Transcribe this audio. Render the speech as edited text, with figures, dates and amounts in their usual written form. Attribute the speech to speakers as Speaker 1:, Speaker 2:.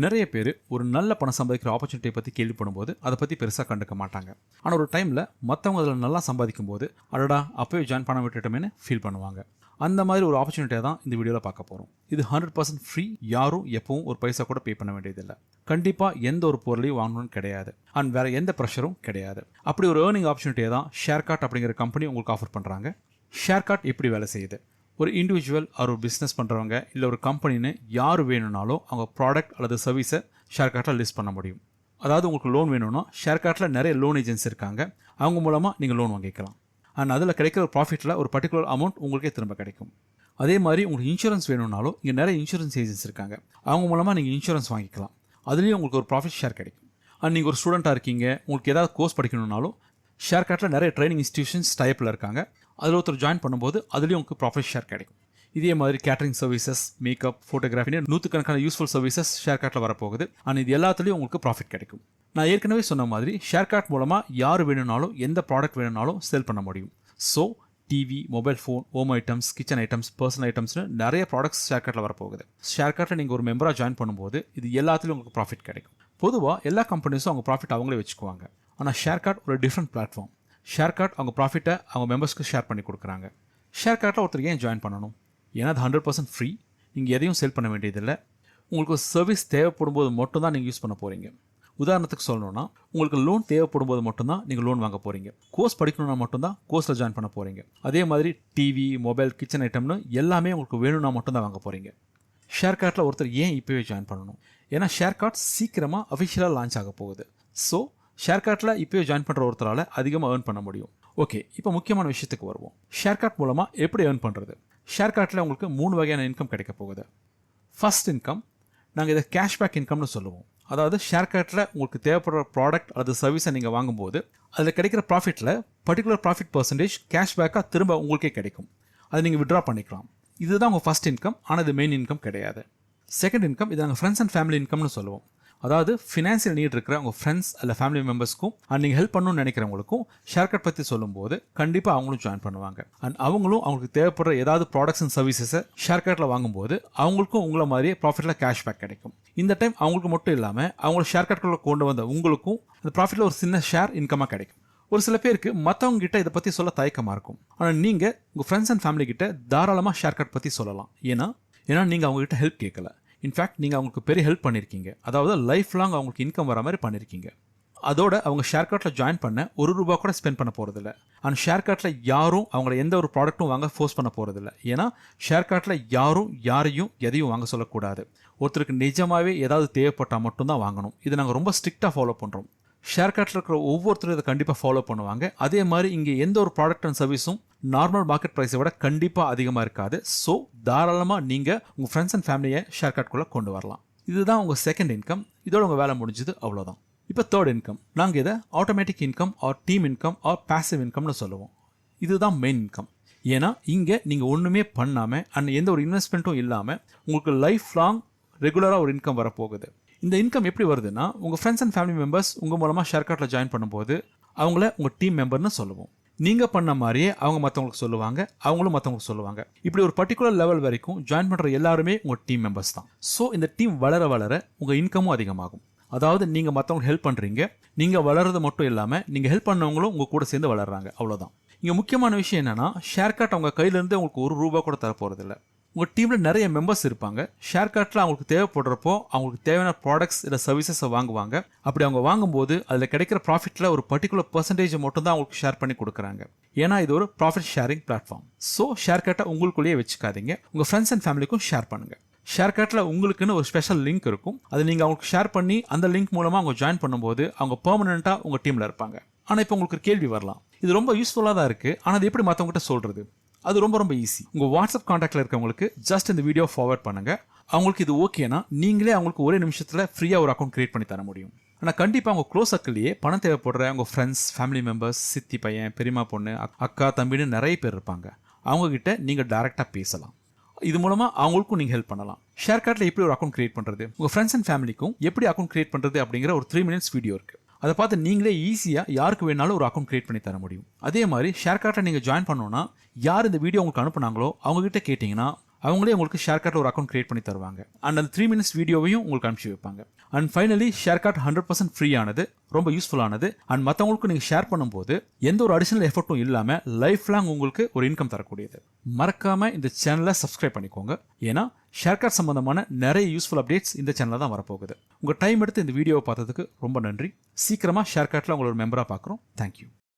Speaker 1: நிறைய பேர் ஒரு நல்ல பணம் சம்பாதிக்கிற ஆப்பர்ச்சுனிட்டியை பற்றி கேள்விப்படும்போது அதை பற்றி பெருசாக கண்டுக்க மாட்டாங்க. ஆனால் ஒரு டைமில் மற்றவங்க அதில் நல்லா சம்பாதிக்கும் போது அடடா அப்போவே ஜாயின் பண்ண விட்டுட்டோமேனு ஃபீல் பண்ணுவாங்க. அந்த மாதிரி ஒரு ஆப்பர்ச்சுனிட்டியை தான் இந்த வீடியோவில் பார்க்க போகிறோம். இது 100% ஃப்ரீ. யாரும் எப்பவும் ஒரு பைசா கூட பே பண்ண வேண்டியதில்லை. கண்டிப்பாக எந்த ஒரு பொருளையும் வாங்கணும்னு கிடையாது. அண்ட் வேறு எந்த ப்ரெஷரும் கிடையாது. அப்படி ஒரு ஏர்னிங் ஆப்பர்ச்சுனிட்டியை தான் ஷேர்கார்ட் அப்படிங்கிற கம்பெனி உங்களுக்கு ஆஃபர் பண்ணுறாங்க. ஷேர்கார்ட் எப்படி வேலை செய்யுது? ஒரு இண்டிவிஜுவல் ஒரு பிஸ்னஸ் பண்ணுறவங்க இல்லை ஒரு கம்பெனின்னு யார் வேணும்னாலும் அவங்க ப்ராடக்ட் அல்லது சர்வீஸை ஷேர்கார்ட்டில் லிஸ்ட் பண்ண முடியும். அதாவது உங்களுக்கு லோன் வேணும்னா ஷேர்கார்ட்டில் நிறைய லோன் ஏஜென்ட்ஸ் இருக்காங்க. அவங்க மூலமாக நீங்கள் லோன் வாங்கிக்கலாம். அண்ட் அதில் கிடைக்கிற ஒரு ப்ராஃபிட்டில் ஒரு பர்டிகுலர் அமௌண்ட் உங்களுக்கே திரும்ப கிடைக்கும். அதே மாதிரி உங்களுக்கு இன்சூரன்ஸ் வேணும்னாலும் இங்கே நிறைய இன்சூரன்ஸ் ஏஜென்ட்ஸ் இருக்காங்க. அவங்க மூலமாக நீங்கள் இன்சூரன்ஸ் வாங்கிக்கலாம். அதுலேயும் உங்களுக்கு ஒரு ப்ராஃபிட் ஷேர் கிடைக்கும். அண்ட் நீங்கள் ஒரு ஸ்டூடெண்ட்டாக இருக்கீங்க, உங்களுக்கு ஏதாவது கோர்ஸ் படிக்கணும்னாலும் ஷேர்கார்ட்டில் நிறைய ட்ரைனிங் இன்ஸ்டிடியூஷன்ஸ் டைப்பில் இருக்காங்க. அதில் ஒருத்தர் ஜாயின் பண்ணும்போது அதுலேயும் உங்களுக்கு ப்ராஃபிட் ஷேர் கிடைக்கும். இதே மாதிரி கேட்டரிங் சர்வீசஸ், மேக்கப், ஃபோட்டோகிராஃபின்னு 100கணக்கான யூஸ்ஃபுல் சர்வீசஸ் ஷேர்கார்ட்டில் வரப்போகுது. அண்ட் இது எல்லாத்துலேயும் உங்களுக்கு ப்ராஃபிட் கிடைக்கும். நான் ஏற்கனவே சொன்ன மாதிரி ஷேர்கார்ட் மூலமாக யார் வேணும்னாலும் எந்த ப்ராடக்ட் வேணும்னாலும் செல் பண்ண முடியும். So TV, mobile phone, home items, kitchen items, personal ஐட்டம்ஸ்னு நிறைய ப்ராடக்ட்ஸ் ஷேர்கார்ட்டில் வரப்போகுது. ஷேர்கார்ட்டில் நீங்கள் ஒரு மெம்பராக ஜாயின் பண்ணும்போது இது எல்லாத்துலேயும் உங்களுக்கு ப்ராஃபிட் கிடைக்கும். பொதுவாக எல்லா கம்பெனிஸும் அவங்க ப்ராஃபிட் அவங்களே வச்சுக்குவாங்க. ஆனால் ஷேர்கார்ட் ஒரு டிஃப்ரெண்ட் பிளாட்ஃபார்ம். ஷேர்கார்ட் அவங்க ப்ராஃபிட்டை அவங்க மெம்பர்ஸ்க்கு ஷேர் பண்ணி கொடுக்குறாங்க. ஷேர்கார்ட்டில் ஒருத்தர் ஏன் ஜாயின் பண்ணணும்? ஏன்னா அது 100% ஃப்ரீ. நீங்கள் எதையும் செல் பண்ண வேண்டியதில்லை. உங்களுக்கு ஒரு சர்வீஸ் தேவைப்படும் போது மட்டும்தான் நீங்கள் யூஸ் பண்ண போகிறீங்க. உதாரணத்துக்கு சொல்லணும்னா உங்களுக்கு லோன் தேவைப்படும் போது மட்டும்தான் நீங்கள் லோன் வாங்க போகிறீங்க. கோர்ஸ் படிக்கணும்னா மட்டும்தான் கோர்ஸில் ஜாயின் பண்ண போகிறீங்க. அதே மாதிரி டிவி, மொபைல், கிச்சன் ஐட்டம்னு எல்லாமே உங்களுக்கு வேணும்னா மட்டும்தான் வாங்க போகிறீங்க. ஷேர்கார்ட்டில் ஒருத்தர் ஏன் இப்போவே ஜாயின் பண்ணணும்? ஏன்னா ஷேர்கார்ட் சீக்கிரமாக அஃபிஷியலாக லான்ச் ஆக போகுது. ஸோ ஷேர்கார்ட்டில் இப்போயே ஜாயின் பண்ணுற ஒருத்தரால் அதிகமாக ஏர்ன் பண்ண முடியும். ஓகே, இப்போ முக்கியமான விஷயத்துக்கு வருவோம். ஷேர்கார்ட் மூலமாக எப்படி ஏர்ன் பண்ணுறது? ஷேர்கார்ட்டில் உங்களுக்கு 3 வகையான இன்கம் கிடைக்க போகுது. ஃபர்ஸ்ட் இன்கம், நாங்கள் இதை கேஷ்பேக் இன்கம்னு சொல்லுவோம். அதாவது ஷேர்கார்ட்டில் உங்களுக்கு தேவைப்படுற ப்ராடக்ட் அல்லது சர்வீஸை நீங்கள் வாங்கும்போது அதில் கிடைக்கிற ப்ராஃபிட்டில் பர்டிகுலர் ப்ராஃபிட் பர்சன்டேஜ் கேஷ்பேக்காக திரும்ப உங்களுக்கே கிடைக்கும். அதை நீங்கள் விட்ரா பண்ணிக்கலாம். இதுதான் உங்கள் ஃபர்ஸ்ட் இன்கம். ஆனால் இது மெயின் இன்கம் கிடையாது. செகண்ட் இன்கம், இது நாங்கள் ஃப்ரெண்ட்ஸ் அண்ட் ஃபேமிலி இன்கம்னு சொல்லுவோம். அதாவது ஃபினான்ஷியல் நீட் இருக்கிற உங்கள் ஃப்ரெண்ட்ஸ் அல்ல ஃபேமிலி மெம்பர்ஸ்க்கும் அண்ட் நீங்கள் ஹெல்ப் பண்ணணும்னு நினைக்கிறவங்களுக்கும் ஷேர்கார்ட் பற்றி சொல்லும்போது கண்டிப்பாக அவங்களும் ஜாயின் பண்ணுவாங்க. அண்ட் அவங்களும் அவங்களுக்கு தேவைப்படுற ஏதாவது ப்ராடக்ட்ஸ் அண்ட் சர்வீசஸை ஷேர்கார்ட்டில் வாங்கும்போது அவங்களுக்கும் உங்களை மாதிரியே ப்ராஃபிட்டில் கேஷ்பேக் கிடைக்கும். இந்த டைம் அவங்களுக்கு மட்டும் இல்லாமல் அவங்கள ஷேர்கார்ட்டில் கொண்டு வந்த உங்களுக்கும் அந்த ப்ராஃபிட்டில் ஒரு சின்ன ஷேர் இன்கமாக கிடைக்கும். ஒரு சில பேருக்கு மற்றவங்க கிட்ட இதை பற்றி சொல்ல தயக்கமாக இருக்கும். ஆனால் நீங்கள் உங்கள் ஃப்ரெண்ட்ஸ் அண்ட் ஃபேமிலி கிட்ட தாராளமாக ஷேர்கார்ட் பற்றி சொல்லலாம். ஏன்னா நீங்கள் அவங்ககிட்ட ஹெல்ப் கேட்கல. இன்ஃபேக்ட் நீங்கள் அவங்களுக்கு பெரிய ஹெல்ப் பண்ணியிருக்கீங்க. அதாவது லைஃப் லாங் அவங்களுக்கு இன்கம் வர மாதிரி பண்ணியிருக்கீங்க. அதோட அவங்க ஷேர்கார்ட்டில் ஜாயின் பண்ண ₹1 கூட ஸ்பெண்ட் பண்ண போகிறதில்ல. அண்ட் ஷேர்கார்ட்டில் யாரும் அவங்கள எந்த ஒரு ப்ராடக்ட்டும் வாங்க ஃபோர்ஸ் பண்ண போகிறதில்ல. ஏன்னா ஷேர்கார்ட்டில் யாரும் யாரையும் எதையும் வாங்க சொல்லக்கூடாது. ஒருத்தருக்கு நிஜமாகவே ஏதாவது தேவைப்பட்டால் மட்டும்தான் வாங்கணும். இதை நாங்கள் ரொம்ப ஸ்ட்ரிக்டாக ஃபாலோ பண்ணுறோம். ஷேர்கார்ட்டில் இருக்கிற ஒவ்வொருத்தரும் இதை கண்டிப்பாக ஃபாலோ பண்ணுவாங்க. அதே மாதிரி இங்கே எந்த ஒரு ப்ராடக்ட் அண்ட் சர்வீஸும் நார்மல் மார்க்கெட் ப்ரைஸை விட கண்டிப்பாக அதிகமாக இருக்காது. ஸோ தாராளமாக நீங்கள் உங்கள் ஃப்ரெண்ட்ஸ் அண்ட் ஃபேமிலியை ஷேர்கார்ட்குள்ளே கொண்டு வரலாம். இதுதான் உங்கள் செகண்ட் இன்கம். இதோட உங்கள் வேலை முடிஞ்சது, அவ்வளோதான். இப்போ தேர்ட் இன்கம், நாங்கள் இதை automatic income or team income or passive இன்கம்னு சொல்லுவோம். இதுதான் மெயின் இன்கம். ஏன்னா இங்கே நீங்கள் ஒன்றுமே பண்ணாமல் அண்ட் எந்த ஒரு இன்வெஸ்ட்மெண்ட்டும் இல்லாமல் உங்களுக்கு லைஃப் லாங் ரெகுலராக ஒரு இன்கம் வரப்போகுது. இந்த இன்கம் எப்படி வருதுன்னா, உங்கள் ஃப்ரெண்ட்ஸ் அண்ட் ஃபேமிலி மெம்பர்ஸ் உங்கள் மூலமாக ஷேர்கார்ட்டில் ஜாயின் பண்ணும்போது அவங்கள உங்கள் டீம் மெம்பர்னு சொல்லுவோம். நீங்கள் பண்ண மாதிரியே அவங்க மற்றவங்களுக்கு சொல்லுவாங்க, அவங்களும் மற்றவங்களுக்கு சொல்லுவாங்க. இப்படி ஒரு பர்டிகுலர் லெவல் வரைக்கும் ஜாயின் பண்ணுற எல்லாருமே உங்கள் டீம் மெம்பர்ஸ் தான். ஸோ இந்த டீம் வளர வளர உங்கள் இன்கமும் அதிகமாகும். அதாவது நீங்கள் மற்றவங்களுக்கு ஹெல்ப் பண்ணுறீங்க, நீங்கள் வளர்றது மட்டும் இல்லாமல் நீங்கள் ஹெல்ப் பண்ணவங்களும் உங்கள் கூட சேர்ந்து வளர்றாங்க. அவ்வளோதான். இங்கே முக்கியமான விஷயம் என்னென்னா, ஷேர்கார்ட் அவங்க கையிலேருந்து உங்களுக்கு ₹1 கூட தரப்போகிறதில்ல. உங்கள் டீமில் நிறைய மெம்பர்ஸ் இருப்பாங்க. ஷேர்கார்ட்டில் அவங்களுக்கு தேவைப்படுறப்போ அவங்களுக்கு தேவையான ப்ராடக்ட்ஸ் இல்லை சர்வீசஸை வாங்குவாங்க. அப்படி அவங்க வாங்கும்போது அதில் கிடைக்கிற ப்ராஃபிட்டில் ஒரு பர்டிகுலர் பர்சன்டேஜை மட்டும் தான் அவங்களுக்கு ஷேர் பண்ணி கொடுக்குறாங்க. ஏன்னா இது ஒரு ப்ராஃபிட் ஷேரிங் பிளாட்ஃபார்ம். ஸோ ஷேர்கார்ட்டை உங்களுக்குள்ளேயே வச்சுக்காதீங்க, உங்கள் ஃப்ரெண்ட்ஸ் அண்ட் ஃபேமிலிக்கும் ஷேர் பண்ணுங்கள். ஷேர்கார்ட்டில் உங்களுக்குன்னு ஒரு ஸ்பெஷல் லிங்க் இருக்கும். அதை நீங்கள் அவங்களுக்கு ஷேர் பண்ணி அந்த லிங்க் மூலமாக அவங்க ஜாயின் பண்ணும்போது அவங்க பெர்மனெண்ட்டாக உங்கள் டீமில் இருப்பாங்க. ஆனால் இப்போ உங்களுக்கு கேள்வி வரலாம், இது ரொம்ப யூஸ்ஃபுல்லாக தான் இருக்குது, ஆனால் அது எப்படி மற்றவங்ககிட்ட சொல்கிறது? அது ரொம்ப ஈஸி. உங்கள் வாட்ஸ்அப் கான்டாக்டில் இருக்கவங்களுக்கு ஜஸ்ட் இந்த வீடியோ ஃபார்வர்ட் பண்ணுங்கள். அவங்களுக்கு இது ஓகேனா நீங்களே அவங்களுக்கு ஒரே நிமிஷத்தில் ஃப்ரீயாக ஒரு அக்கௌண்ட் கிரியேட் பண்ணி தர முடியும். ஆனால் கண்டிப்பாக அவங்க க்ளோஸ் சர்க்கிள்லேயே பணம் தேவைப்படுற உங்கள் ஃப்ரெண்ட்ஸ், ஃபேமிலி மெம்பர்ஸ், சித்தி பையன், பெரியம்மா பொண்ணு, அக்கா, தம்பின்னு நிறைய பேர் இருப்பாங்க. அவங்ககிட்ட நீங்கள் டைரெக்டாக பேசலாம். இது மூலமாக அவங்களுக்கும் நீங்கள் ஹெல்ப் பண்ணலாம். ஷேர்கார்ட்டில் எப்படி ஒரு அக்கௌண்ட் கிரியேட் பண்ணுறது, உங்கள் ஃப்ரெண்ட்ஸ் அண்ட் ஃபேமிலிக்கும் எப்படி அக்கௌண்ட் கிரியேட் பண்ணுறது அப்படிங்கிற ஒரு 3 minutes வீடியோ இருக்குது. அதை பார்த்து நீங்களே ஈஸியாக யாருக்கு வேணாலும் ஒரு அக்கௌண்ட் கிரியேட் பண்ணி தர முடியும். அதே மாதிரி ஷேர்கார்ட்டில் நீங்கள் ஜாயின் பண்ணோன்னா யார் இந்த வீடியோ உங்களுக்கு அனுப்புனாங்களோ அவங்ககிட்ட கேட்டிங்கன்னா அவங்களே உங்களுக்கு ஷேர்கார்ட்டில் ஒரு அக்கௌண்ட் கிரியேட் பண்ணி தருவாங்க. அண்ட் அந்த 3 minutes வீடியோவையும் உங்களுக்கு அனுப்பிச்சு வைப்பாங்க. அண்ட் ஃபைனலி ஷேர்கார்ட் 100% ஃப்ரீயானது, ரொம்ப யூஸ்ஃபுல்லானது. அண்ட் மற்றவங்களுக்கு நீங்கள் ஷேர் பண்ணும்போது எந்த ஒரு அடிஷனல் எஃபர்ட்டும் இல்லாமல் லைஃப் லாங் உங்களுக்கு ஒரு இன்கம் தரக்கூடியது. மறக்காம இந்த சேனலை சப்ஸ்கிரைப் பண்ணிக்கோங்க. ஏன்னா ஷேர்கார்ட் சம்பந்தமான நிறைய யூஸ்ஃபுல் அப்டேட்ஸ் இந்த சேனலில் தான் வரப்போகுது. உங்கள் டைம் எடுத்து இந்த வீடியோவை பார்த்ததுக்கு ரொம்ப நன்றி. சீக்கிரமாக ஷேர்கார்ட்டில் உங்களோட மெம்பராக பார்க்குறோம். தேங்க்யூ.